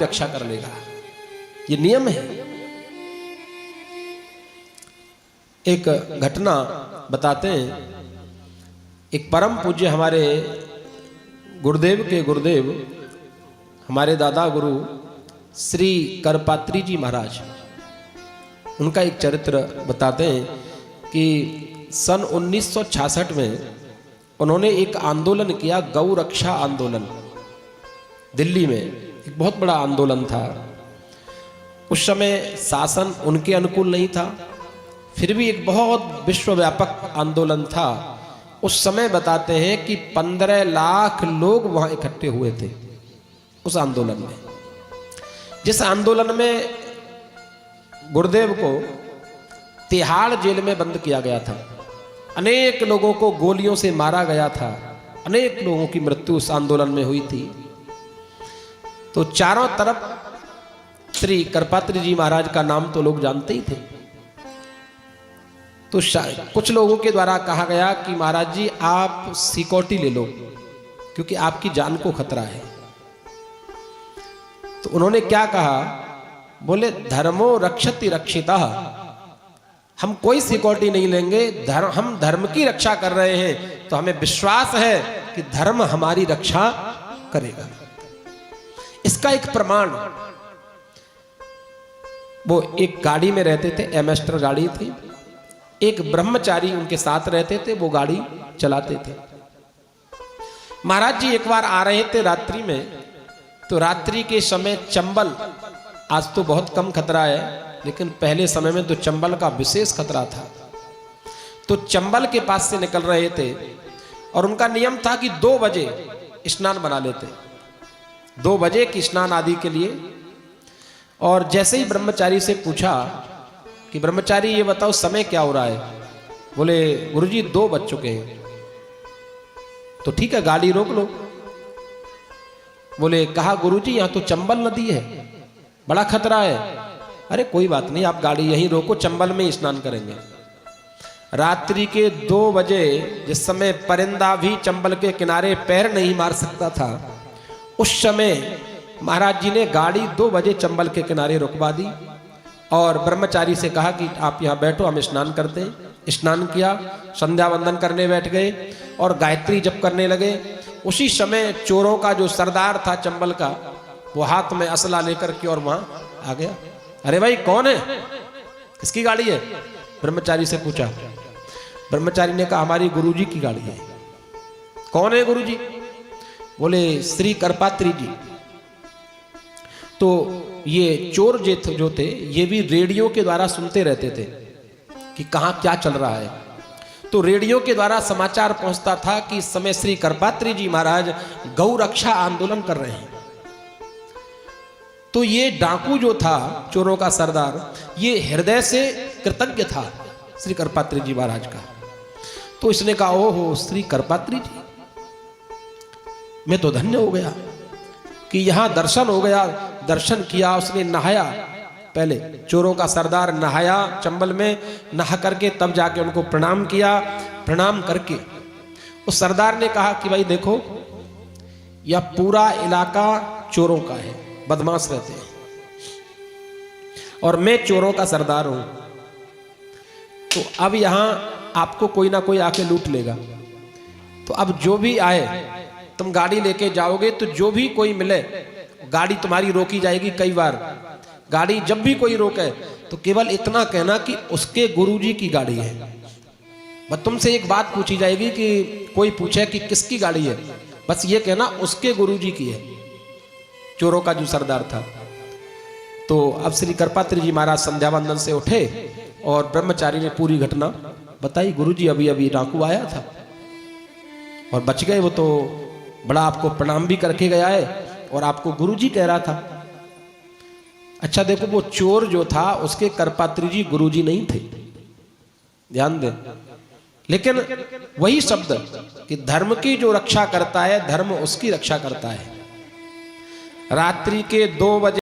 रक्षा कर लेगा, ये नियम है। एक घटना बताते हैं, एक परम पूज्य हमारे गुरुदेव के गुरुदेव हमारे दादा गुरु श्री करपात्री जी महाराज, उनका एक चरित्र बताते हैं कि सन 1966 में उन्होंने एक आंदोलन किया, गौ रक्षा आंदोलन। दिल्ली में एक बहुत बड़ा आंदोलन था। उस समय शासन उनके अनुकूल नहीं था, फिर भी एक बहुत विश्वव्यापक आंदोलन था। उस समय बताते हैं कि 15 लाख लोग वहां इकट्ठे हुए थे उस आंदोलन में। जिस आंदोलन में गुरुदेव को तिहाड़ जेल में बंद किया गया था, अनेक लोगों को गोलियों से मारा गया था, अनेक लोगों की मृत्यु उस आंदोलन में हुई थी। तो चारों तरफ श्री करपात्री जी महाराज का नाम तो लोग जानते ही थे। तो कुछ लोगों के द्वारा कहा गया कि महाराज जी आप सिक्योरिटी ले लो क्योंकि आपकी जान को खतरा है। तो उन्होंने क्या कहा, बोले धर्मो रक्षति रक्षिता, हम कोई सिक्योरिटी नहीं लेंगे, हम धर्म की रक्षा कर रहे हैं, तो हमें विश्वास है कि धर्म हमारी रक्षा करेगा। इसका एक प्रमाण, वो एक गाड़ी में रहते थे, एमेस्टर गाड़ी थी, एक ब्रह्मचारी उनके साथ रहते थे, वो गाड़ी चलाते थे। महाराज जी एक बार आ रहे थे रात्रि में, तो रात्रि के समय चंबल, आज तो बहुत कम खतरा है, लेकिन पहले समय में तो चंबल का विशेष खतरा था। तो चंबल के पास से निकल रहे थे और उनका नियम था कि 2 बजे स्नान बना लेते, 2 बजे की स्नान आदि के लिए। और जैसे ही ब्रह्मचारी से पूछा कि ब्रह्मचारी ये बताओ समय क्या हो रहा है, बोले गुरुजी 2 बज चुके हैं। तो ठीक है गाड़ी रोक लो। बोले कहा गुरुजी यहाँ तो चंबल नदी है, बड़ा खतरा है। अरे कोई बात नहीं, आप गाड़ी यहीं रोको, चंबल में ही स्नान करेंगे। रात्रि के 2 बजे, जिस समय परिंदा भी चंबल के किनारे पैर नहीं मार सकता था, उस समय महाराज जी ने गाड़ी 2 बजे चंबल के किनारे रुकवा दी और ब्रह्मचारी से कहा कि आप यहाँ बैठो, हम स्नान करते हैं। स्नान किया, संध्या वंदन करने बैठ गए और गायत्री जप करने लगे। उसी समय चोरों का जो सरदार था चंबल का, वो हाथ में असला लेकर के और वहां आ गया। अरे भाई कौन है, किसकी गाड़ी है, ब्रह्मचारी से पूछा। ब्रह्मचारी ने कहा हमारी गुरुजी की गाड़ी है। कौन है गुरुजी, बोले श्री करपात्री जी। तो ये चोर जो थे, ये भी रेडियो के द्वारा सुनते रहते थे कि कहाँ क्या चल रहा है। तो रेडियो के द्वारा समाचार पहुंचता था कि इस समय श्री करपात्री जी महाराज गौ रक्षा आंदोलन कर रहे हैं। तो ये डाकू जो था, चोरों का सरदार, ये हृदय से कृतज्ञ था श्री करपात्री जी महाराज का। तो इसने कहा ओहो श्री करपात्री जी, मैं तो धन्य हो गया कि यहां दर्शन हो गया। दर्शन किया, उसने नहाया, पहले चोरों का सरदार नहाया चंबल में, नहा करके तब जाके उनको प्रणाम किया। प्रणाम करके उस सरदार ने कहा कि भाई देखो यह पूरा इलाका चोरों का है, बदमाश रहते हैं और मैं चोरों का सरदार हूं, तो अब यहां आपको कोई ना कोई आके लूट लेगा। तो अब जो भी आए, तुम गाड़ी लेके जाओगे तो जो भी कोई मिले, गाड़ी तुम्हारी रोकी जाएगी। कई बार गाड़ी जब भी कोई रोके तो केवल इतना कहना कि उसके गुरुजी की गाड़ी है। बस तुमसे एक बात पूछी जाएगी कि कोई पूछे कि किसकी गाड़ी है, बस ये कहना उसके गुरुजी की है, चोरों का जो सरदार था। तो अब श्री करपात्री जी महाराज संध्या वंदन से उठे और ब्रह्मचारी ने पूरी घटना बताई। गुरुजी अभी अभी डाकू आया था और बच गए, वो तो बड़ा आपको प्रणाम भी करके गया है और आपको गुरुजी कह रहा था। अच्छा देखो, वो चोर जो था उसके करपात्री जी गुरुजी नहीं थे, ध्यान दें। लेकिन वही शब्द कि धर्म की जो रक्षा करता है, धर्म उसकी रक्षा करता है। रात्रि के 2 बजे